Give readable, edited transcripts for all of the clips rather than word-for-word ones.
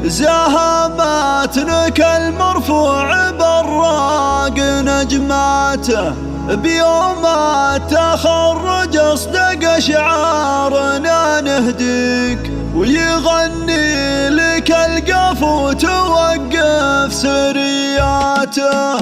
زهماتنك المرفوع براق نجماته، بيوم التخرج اصدق شعارنا نهديك، ويغني لك القفو توقف سرياته.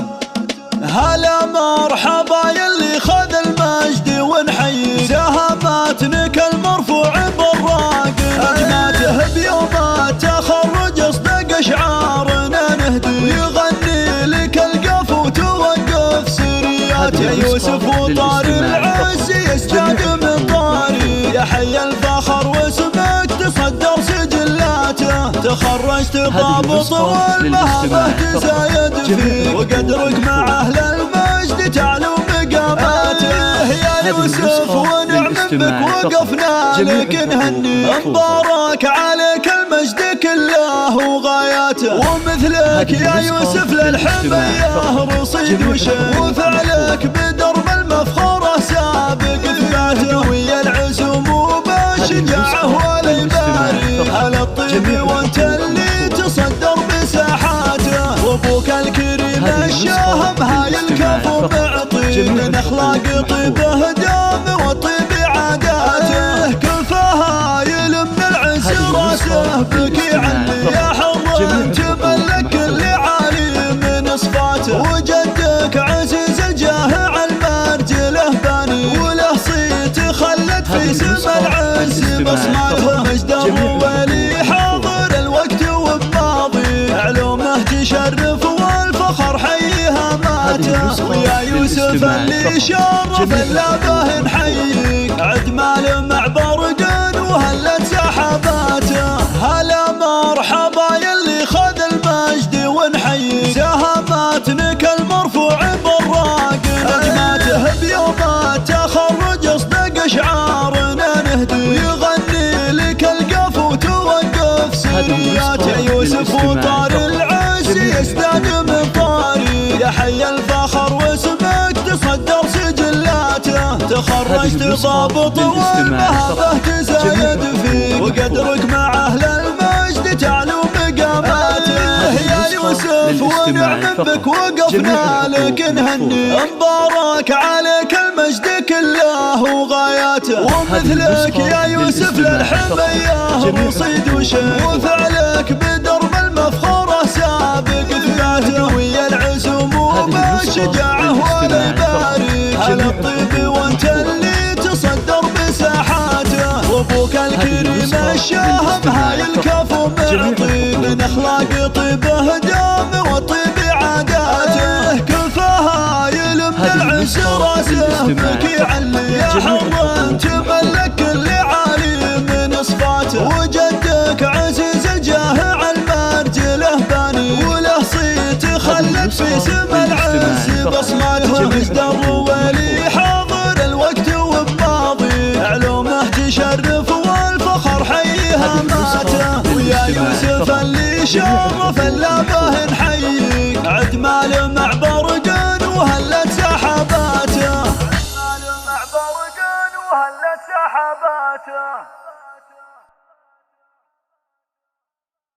هلا مرحبا يلي خذ المجد ونحييك، زهماتنك المرفوع براق نجماته، بيوم التخرج اصدق شعارنا نهديك، ويغني لك القفو توقف سرياته. يا يوسف وطار العز يزداد من طاري، يا حي الفخر واسمك تصدر سجلاته، تخرجت ضابط والمهبة تزايد فيك، وقدرك مع اهل المجد تعلو مقاماته. يا يوسف ونعم بك وقفنا لك نهني، مبارك عليك المجد كله وغاياته، ومثلك يا يوسف للحمية رصيد وشيء، وفعلك بدرب المفخرة سابق ثباته، ويا العزم وبالشجاعة والإباري على الطيب وانت اللي تصدر بساحاته، وابوك الكريم الشاهم هاي الكفو معطي، من اخلاق طيبه دام وطيب عاداته، كل فهايل من العز راسه بك يعلي، يا حر تملك اللي عالي من صفاته، وجدك عزيز الجاه على المرجله باني، وله صيت خلت في سما العز بصماته، مجد الرويلي حاضر الوقت وبماضي، علومه تشرف والفخر حيها ماته، ويا يوسف اللي شرف اللابه نحييك، عدمال مع برق وهلت سحاباته. هلا مرحبا يلي خذ المجد ونحييك، زهماتنك المرفوع براق نجماته، بيوم التخرج اصدق شعارنا نهدي، ويغني لك القفو توقف سرياته. يا يوسف وطار العز يزداد من طاري، يا حي الفخر واسمك تصدر سجلاته، تخرجت ضابط والمهبة تزايد فيك، وقدرك مع اهل المجد تعلو مقاماته. يا يوسف ونعم بك وقفنا لك نهني، مبارك عليك المجد كله وغاياته، ومثلك يا يوسف للحمية رصيد وشيء، وفعلك بدرب المفخرة سابق ثباته، ويا العزم وبالشجاعة والإباري على الطيب وانت اللي تصدر بساحاته، وابوك الكريم الشاهم هاي الكفو معطي، من اخلاق طيبه دام وطيب عاداته، كل فهايل من العز راسه بك يعلي، يا حر تملك اللي عالي من صفاته، وجدك عزيز الجاه على المرجله باني، وله صيت خلت في سما العز بصماته، مجد الرويلي حاضر الوقت وبماضي، علومه تشرف والفخر حيها ماته، ويا يوسف اللي شرف اللابه